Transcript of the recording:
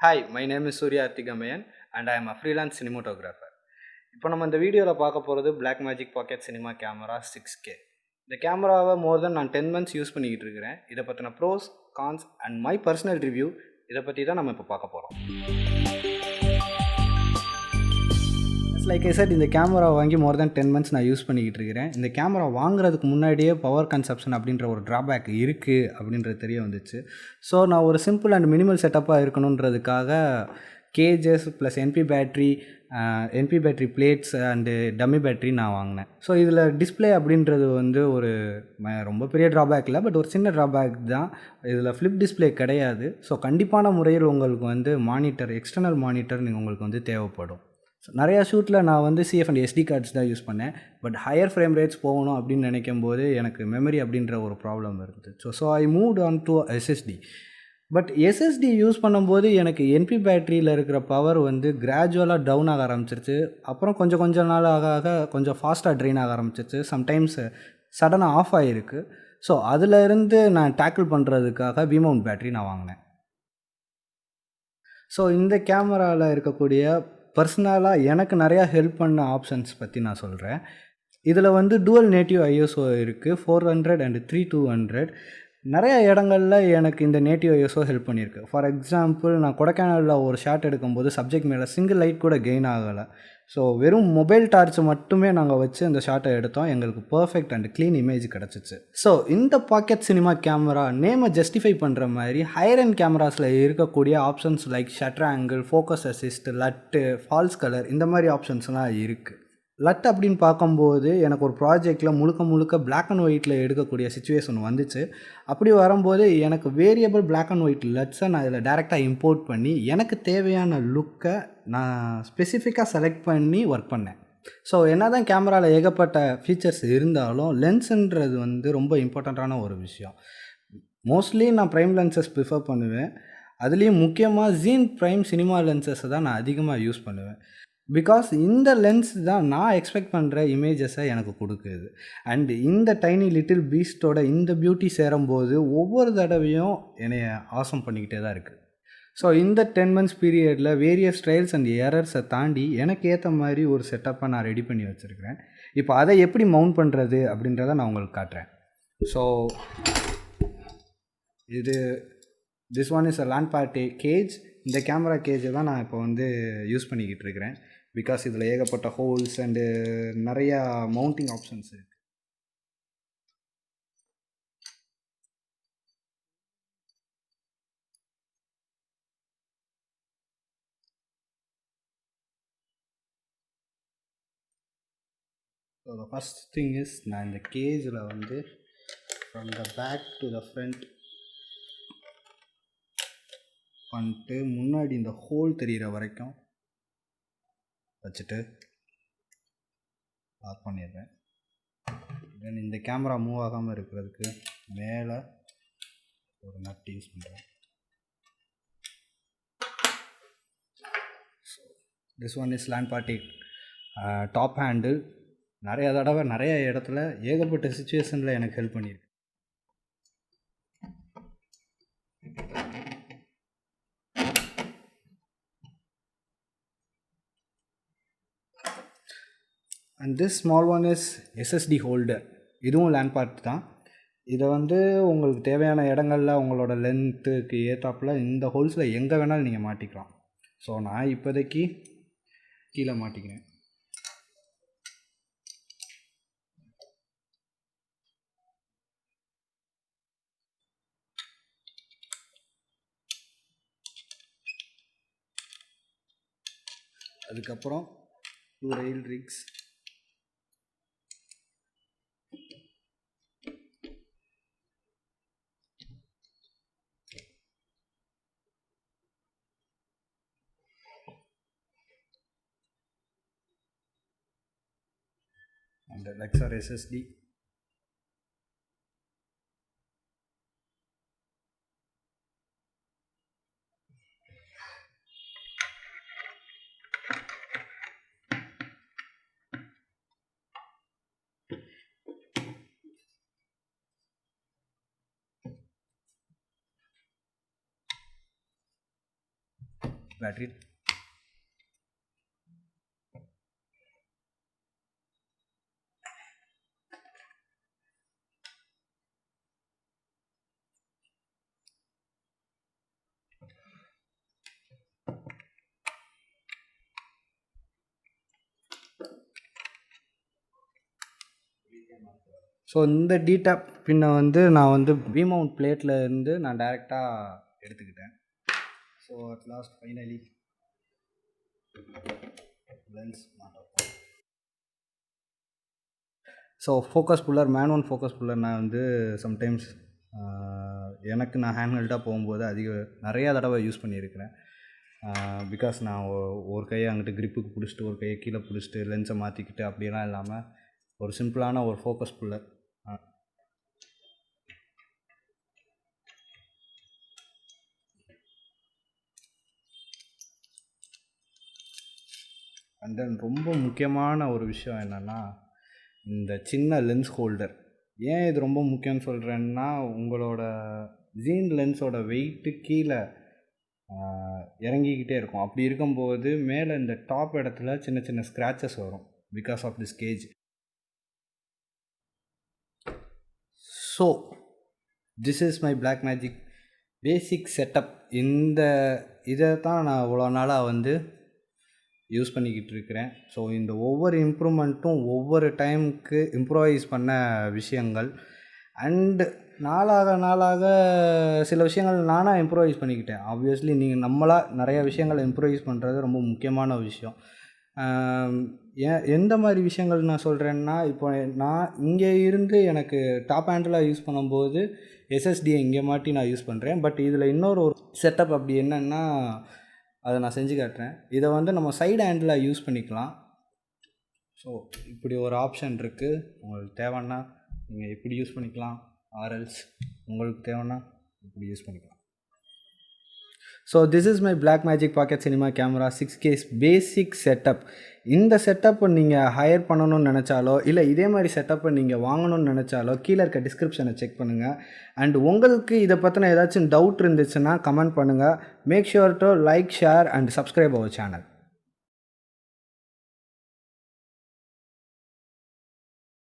Hi, my name is Suriya Arthigamayan and I am a freelance cinematographer. இப்போ நம்ம இந்த வீடியோவில் பார்க்க போகிறது Blackmagic Pocket Cinema Camera 6K. இந்த கேமராவை மோர் தென் நான் 10 months யூஸ் பண்ணிக்கிட்டு இருக்கிறேன். இதை பற்றின pros, cons and my personal review இதை பற்றி தான் நம்ம இப்போ பார்க்க போகிறோம். லைக் ஐ செட், இந்த கேமரா வாங்கி மோர் தென் 10 months நான் யூஸ் பண்ணிக்கிட்டு இருக்கிறேன். இந்த கேமரா வாங்குறதுக்கு முன்னாடியே பவர் கன்சப்ஷன் அப்படின்ற ஒரு ட்ராபேக் இருக்குது அப்படின்றது தெரிய வந்துச்சு. ஸோ நான் ஒரு சிம்பிள் அண்ட் மினிமல் செட்டப்பாக இருக்கணுன்றதுக்காக cages plus NP battery plates and dummy battery நான் வாங்கினேன். ஸோ இதில் டிஸ்பிளே அப்படின்றது வந்து ஒரு ரொம்ப பெரிய ட்ராபேக் இல்லை, பட் ஒரு சின்ன ட்ராபேக் தான். இதில் ஃப்ளிப் டிஸ்பிளே கிடையாது. ஸோ கண்டிப்பான முறையில் உங்களுக்கு வந்து மானிட்டர், எக்ஸ்டர்னல் மானிட்டர் உங்களுக்கு வந்து தேவைப்படும். ஸோ நிறையா ஷூட்டில் நான் வந்து சிஎஃப் அண்ட் எஸ்டி கார்ட்ஸ் தான் யூஸ் பண்ணேன். பட் ஹையர் ஃப்ரேம் ரேட்ஸ் போகணும் அப்படின்னு நினைக்கும் போது எனக்கு மெமரி அப்படின்ற ஒரு ப்ராப்ளம் இருக்குது. So I moved on to SSD. But SSD use பண்ணும்போது எனக்கு என்பி பேட்டரியில் இருக்கிற பவர் வந்து கிராஜுவலாக டவுன் ஆக ஆரம்பிச்சிருச்சு. அப்புறம் கொஞ்சம் நாள் ஆக கொஞ்சம் ஃபாஸ்ட்டாக ட்ரெயின் ஆக ஆரம்பிச்சிருச்சு. சம்டைம்ஸ் சடனாக ஆஃப் ஆகிருக்கு. ஸோ அதிலிருந்து நான் டேக்கிள் பண்ணுறதுக்காக விமவுண்ட் பேட்டரி நான் வாங்கினேன். ஸோ இந்த கேமராவில் இருக்கக்கூடிய பர்சனலாக எனக்கு நிறையா ஹெல்ப் பண்ண ஆப்ஷன்ஸ் பற்றி நான் சொல்கிறேன். இதில் வந்து டுவல் நேட்டிவ் ஐஎஸ்ஓ இருக்குது, 400 அண்ட் 3200. நிறைய இடங்களில் எனக்கு இந்த நேட்டிவ் ஐஎஸ்ஓ ஹெல்ப் பண்ணியிருக்கு. ஃபார் எக்ஸாம்பிள், நான் கொடைக்கானலில் ஒரு ஷாட் எடுக்கும்போது சப்ஜெக்ட் மேலே சிங்கிள் லைட் கூட கெயின் ஆகலை. ஸோ வெறும் மொபைல் டார்ச் மட்டுமே நாங்கள் வச்சு அந்த ஷாட்டை எடுத்தோம். எங்களுக்கு பர்ஃபெக்ட் அண்ட் க்ளீன் இமேஜ் கிடச்சிச்சு. ஸோ இந்த பாக்கெட் சினிமா கேமரா நேமை ஜஸ்டிஃபை பண்ணுற மாதிரி ஹையர் அண்ட் கேமராஸில் இருக்கக்கூடிய options like shutter angle, focus assist, LUT, false colour, இந்த மாதிரி ஆப்ஷன்ஸ்லாம் இருக்குது. லட் அப்படின்னு பார்க்கும்போது எனக்கு ஒரு ப்ராஜெக்டில் முழுக்க பிளாக் அண்ட் ஒயிட்டில் எடுக்கக்கூடிய சிச்சுவேஷன் வந்துச்சு. அப்படி வரும்போது எனக்கு வேரியபிள் பிளாக் அண்ட் ஒயிட் லட்ஸை நான் இதில் டேரெக்டாக இம்போர்ட் பண்ணி எனக்கு தேவையான லுக்கை நான் ஸ்பெசிஃபிக்காக செலக்ட் பண்ணி ஒர்க் பண்ணேன். ஸோ என்ன தான் கேமராவில் ஏகப்பட்ட ஃபீச்சர்ஸ் இருந்தாலும் லென்ஸுன்றது வந்து ரொம்ப இம்பார்ட்டண்ட்டான ஒரு விஷயம். மோஸ்ட்லி நான் ப்ரைம் லென்சஸ் ப்ரிஃபர் பண்ணுவேன். அதுலேயும் முக்கியமாக ஜீன் ப்ரைம் சினிமா லென்சஸை தான் நான் அதிகமாக யூஸ் பண்ணுவேன். பிகாஸ் இந்த லென்ஸ் தான் நான் எக்ஸ்பெக்ட் பண்ணுற இமேஜஸை எனக்கு கொடுக்குது. அண்ட் இந்த டைனி லிட்டில் பீஸ்டோட இந்த பியூட்டி சேரும்போது ஒவ்வொரு தடவையும் என்னை ஆசம் பண்ணிக்கிட்டே தான் இருக்குது. ஸோ இந்த 10 months பீரியடில் வேரியஸ் ட்ரையல்ஸ் அண்ட் எரர்ஸை தாண்டி எனக்கு ஏற்ற மாதிரி ஒரு செட்டப்பை நான் ரெடி பண்ணி வச்சுருக்கிறேன். இப்போ அதை எப்படி மவுண்ட் பண்ணுறது அப்படின்றத நான் உங்களுக்கு காட்டுறேன். So this one is a land party cage. இந்த கேமரா கேஜை தான் நான் இப்போ வந்து யூஸ் பண்ணிக்கிட்டு இருக்கிறேன். பிகாஸ் இதில் ஏகப்பட்ட ஹோல்ஸ் அண்டு நிறையா மவுண்டிங் ஆப்ஷன்ஸ் இருக்குது. So the first thing is, நான் இந்த கேஜில் வந்து from the back to the front பண்ணிட்டு முன்னாடி இந்த ஹோல் தெரிகிற வரைக்கும் வச்சுட்டு லாக் பண்ணிடுறேன். தென் இந்த கேமரா மூவ் ஆகாமல் இருக்கிறதுக்கு மேலே ஒரு நட் யூஸ் பண்ணுறேன். So this one is land party top handle. நிறைய தடவை நிறைய இடத்துல ஏகப்பட்ட சுச்சுவேஷனில் எனக்கு ஹெல்ப் பண்ணியிருக்கு. And this small one is SSD holder. இதுவும் லேண்ட் பார்ட் தான். இதை வந்து உங்களுக்கு தேவையான இடங்களில் உங்களோட லென்த்துக்கு ஏற்றாப்பில் இந்த ஹோல்ஸில் எங்கே வேணாலும் நீங்கள் மாட்டிக்கலாம். ஸோ நான் இப்போதைக்கு கீழே மாட்டிக்கிறேன். அதுக்கப்புறம் 2 rail rigs. And the Lexar SSD. Battery. So இந்த டீடாப் பின்னை வந்து நான் வந்து V-mount பிளேட்டில் இருந்து நான் டைரெக்டாக எடுத்துக்கிட்டேன். So at last finally lens மாட்டோம். ஸோ ஃபோக்கஸ் புல்லர், மேனுவல் ஃபோக்கஸ் புல்லர் நான் வந்து சம்டைம்ஸ் எனக்கு நான் ஹேண்ட்ஹெல்டாக போகும்போது நிறையா தடவை யூஸ் பண்ணியிருக்கிறேன். பிகாஸ் நான் ஒரு கையை அங்கிட்டு கிரிப்புக்கு பிடிச்சிட்டு ஒரு கையை கீழே பிடிச்சிட்டு லென்ஸை மாற்றிக்கிட்டு அப்படியெல்லாம் இல்லாமல் ஒரு சிம்பிளான ஒரு ஃபோக்கஸ் புல்லர். அண்ட் தென் ரொம்ப முக்கியமான ஒரு விஷயம் என்னென்னா இந்த சின்ன லென்ஸ் ஹோல்டர். ஏன் இது ரொம்ப முக்கியம்னு சொல்கிறேன்னா, உங்களோட ஜீன் லென்ஸோட வெயிட்டு கீழே இறங்கிக்கிட்டே இருக்கும். அப்படி இருக்கும்போது மேலே இந்த டாப் இடத்துல சின்ன சின்ன ஸ்க்ராச்சஸ் வரும் because of this cage. So this is my Blackmagic basic setup. இதை தான் நான் இவ்வளோ நாளாக வந்து யூஸ் பண்ணிக்கிட்டு இருக்கிறேன். ஸோ இந்த ஒவ்வொரு இம்ப்ரூவ்மெண்ட்டும் ஒவ்வொரு டைமுக்கு இம்ப்ரூவைஸ் பண்ண விஷயங்கள். அண்டு நாளாக சில விஷயங்கள் நானாக இம்ப்ரூவைஸ் பண்ணிக்கிட்டேன். ஆப்வியஸ்லி நீங்கள் நம்மளாக நிறைய விஷயங்களை இம்ப்ரூவைஸ் பண்ணுறது ரொம்ப முக்கியமான விஷயம். எந்த மாதிரி விஷயங்கள் நான் சொல்கிறேன்னா, இப்போ நான் இங்கே இருந்து எனக்கு டாப் ஹேண்டில் யூஸ் பண்ணும்போது எஸ்எஸ்டியை இங்கே மாட்டி நான் யூஸ் பண்ணுறேன். பட் இதில் இன்னொரு செட்டப் அப்படி என்னென்னா அதை நான் செஞ்சு காட்டுறேன். இதை வந்து நம்ம சைடு ஹேண்டில் யூஸ் பண்ணிக்கலாம். ஸோ இப்படி ஒரு ஆப்ஷன் இருக்குது. உங்களுக்கு தேவைன்னா நீங்கள் இப்படி யூஸ் பண்ணிக்கலாம், ஆர்எல்ஸ் உங்களுக்கு தேவைன்னா இப்படி யூஸ் பண்ணிக்கலாம். So this is my Blackmagic Pocket Cinema Camera 6K basic setup. இந்த செட்டப்பை நீங்கள் ஹையர் பண்ணணும்னு நினச்சாலோ இல்லை இதே மாதிரி செட்டப்பை நீங்கள் வாங்கணும்னு நினச்சாலோ கீழே இருக்க டிஸ்கிரிப்ஷனை செக் பண்ணுங்கள். அண்ட் உங்களுக்கு இதை பற்றின ஏதாச்சும் டவுட் இருந்துச்சுன்னா கமெண்ட் பண்ணுங்கள். Make sure to like, share and subscribe our channel.